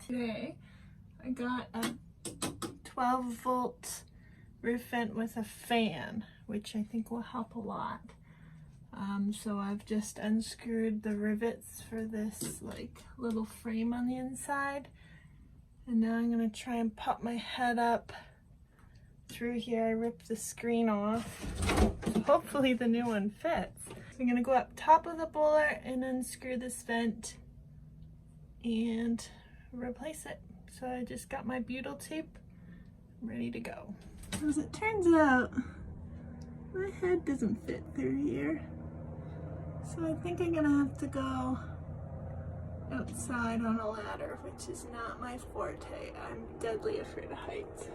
Today I got a 12-volt roof vent with a fan, which I think will help a lot. So I've just unscrewed the rivets for this like little frame on the inside, and now I'm gonna try and pop my head up through here. I ripped the screen off. Hopefully the new one fits. I'm gonna go up top of the Boler and unscrew this vent and replace it. So I just got my Butyl tape ready to go. As it turns out, my head doesn't fit through here. So I think I'm gonna have to go outside on a ladder, which is not my forte. I'm deadly afraid of heights.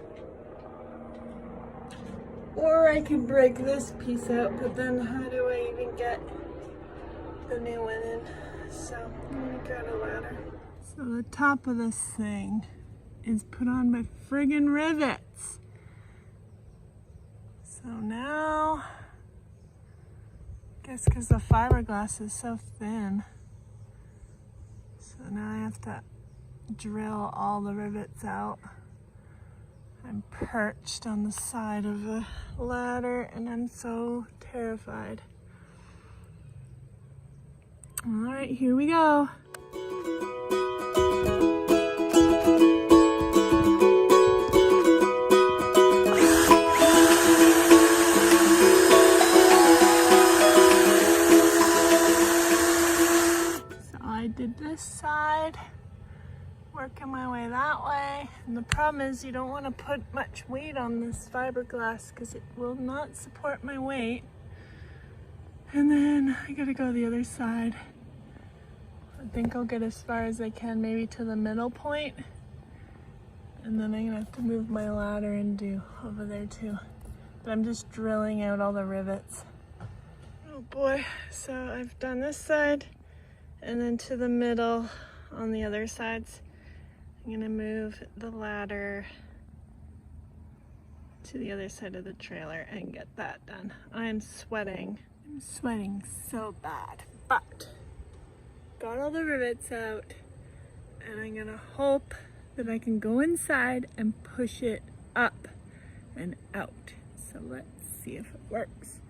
Or I can break this piece out, but then how do I even get the new one in? So I'm gonna grab a ladder. So the top of this thing is put on by friggin' rivets. So now, I guess because the fiberglass is so thin, so now I have to drill all the rivets out. I'm perched on the side of a ladder and I'm so terrified. All right, here we go. This side, working my way that way, and the problem is you don't want to put much weight on this fiberglass because it will not support my weight. And then I gotta go the other side. I think I'll get as far as I can, maybe to the middle point, and then I'm gonna have to move my ladder and do over there too. But I'm just drilling out all the rivets. Oh boy, so I've done this side and then to the middle on the other sides. I'm gonna move the ladder to the other side of the trailer and get that done. I'm sweating. I'm sweating so bad, but got all the rivets out and I'm gonna hope that I can go inside and push it up and out. So let's see if it works.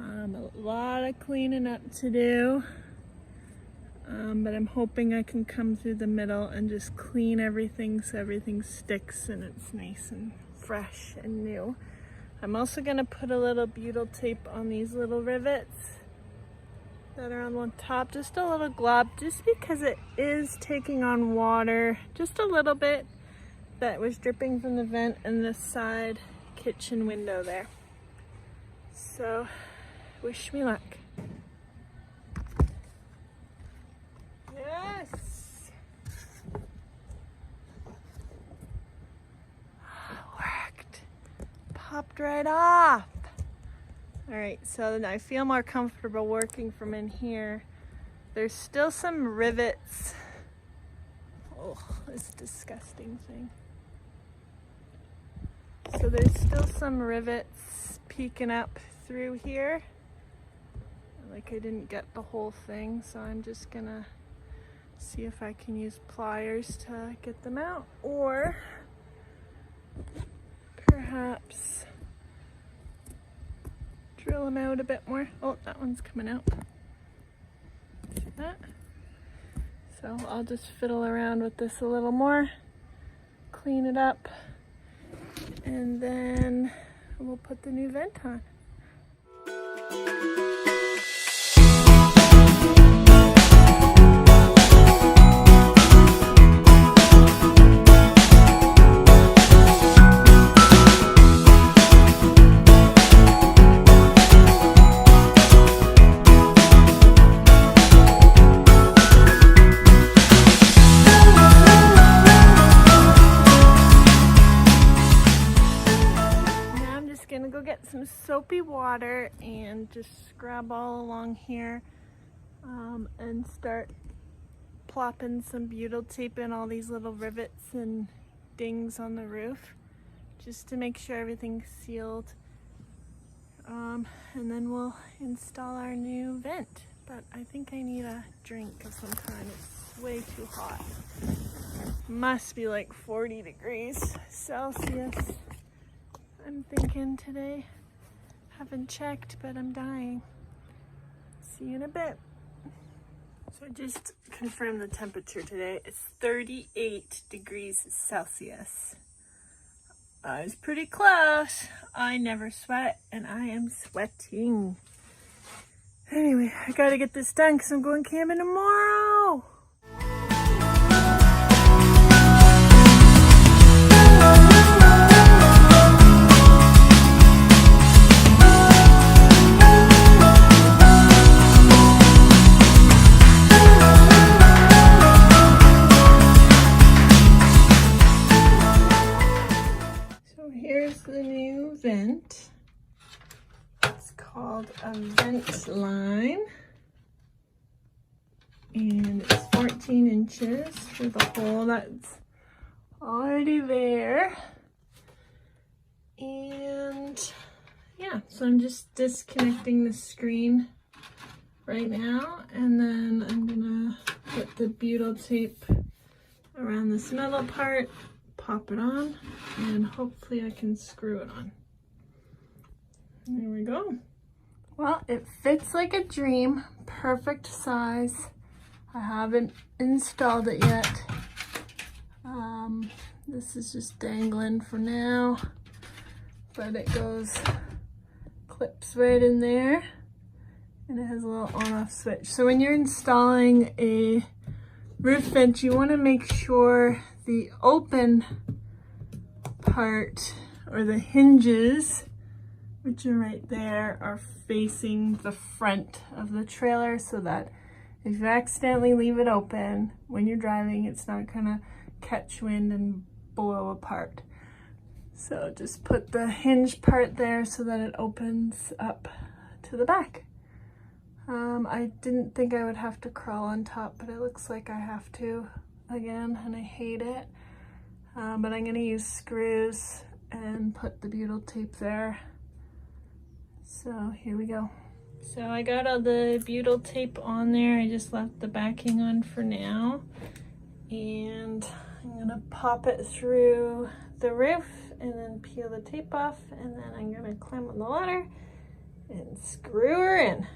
A lot of cleaning up to do. But I'm hoping I can come through the middle and just clean everything so everything sticks and it's nice and fresh and new. I'm also going to put a little Butyl tape on these little rivets that are on the top, just a little glob, just because it is taking on water, just a little bit that was dripping from the vent and the side kitchen window there. So wish me luck. Yes! Worked. Popped right off. Alright, so I feel more comfortable working from in here. There's still some rivets. Oh, this disgusting thing. So there's still some rivets peeking up through here. Like I didn't get the whole thing, so I'm just gonna see if I can use pliers to get them out, or perhaps drill them out a bit more. Oh, that one's coming out. See that? So I'll just fiddle around with this a little more, clean it up, and then we'll put the new vent on. Some soapy water and just scrub all along here, and start plopping some Butyl tape in all these little rivets and dings on the roof just to make sure everything's sealed, and then we'll install our new vent. But I think I need a drink of some kind. It's way too hot. Must be like 40 degrees Celsius, I'm thinking today. Haven't checked, but I'm dying. See you in a bit. So I just confirmed the temperature today. It's 38 degrees Celsius. I was pretty close. I never sweat, and I am sweating. Anyway, I gotta get this done because I'm going camping tomorrow. The new vent. It's called a vent line, and it's 14 inches for the hole that's already there. And yeah, so I'm just disconnecting the screen right now, and then I'm gonna put the butyl tape around this metal part, pop it on, and hopefully I can screw it on. There we go. Well, it fits like a dream, perfect size. I haven't installed it yet. This is just dangling for now, but it goes, clips right in there, and it has a little on-off switch. So when you're installing a roof vent, you want to make sure the open part, or the hinges, which are right there, are facing the front of the trailer, so that if you accidentally leave it open when you're driving, it's not gonna catch wind and blow apart. So just put the hinge part there so that it opens up to the back. I didn't think I would have to crawl on top, but it looks like I have to again, and I hate it. But I'm gonna use screws and put the butyl tape there. So here we go. So I got all the butyl tape on there. I just left the backing on for now. And I'm gonna pop it through the roof and then peel the tape off, and then I'm gonna climb on the ladder and screw her in.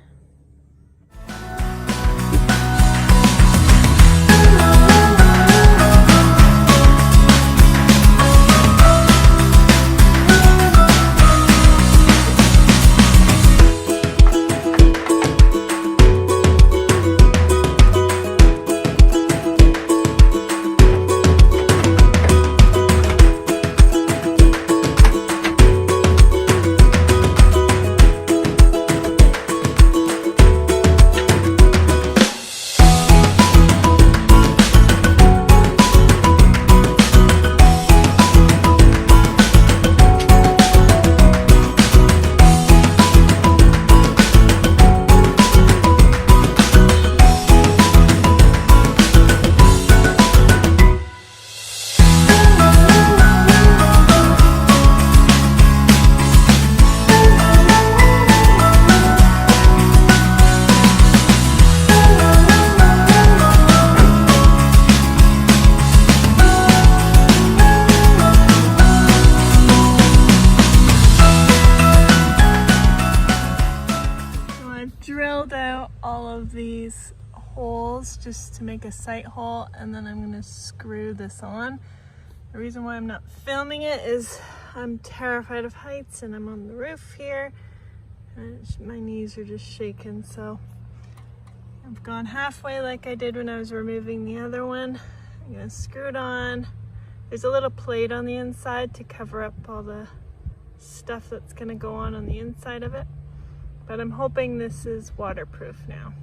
These holes just to make a sight hole, and then I'm gonna screw this on. The reason why I'm not filming it is I'm terrified of heights, and I'm on the roof here and my knees are just shaking. So I've gone halfway like I did when I was removing the other one. I'm gonna screw it on. There's a little plate on the inside to cover up all the stuff that's gonna go on the inside of it, but I'm hoping this is waterproof now.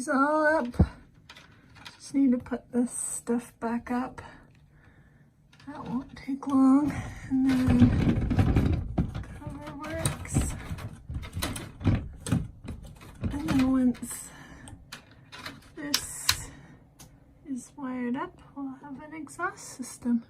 these all up. Just need to put this stuff back up. That won't take long. And then cover works. And then once this is wired up, we'll have an exhaust system.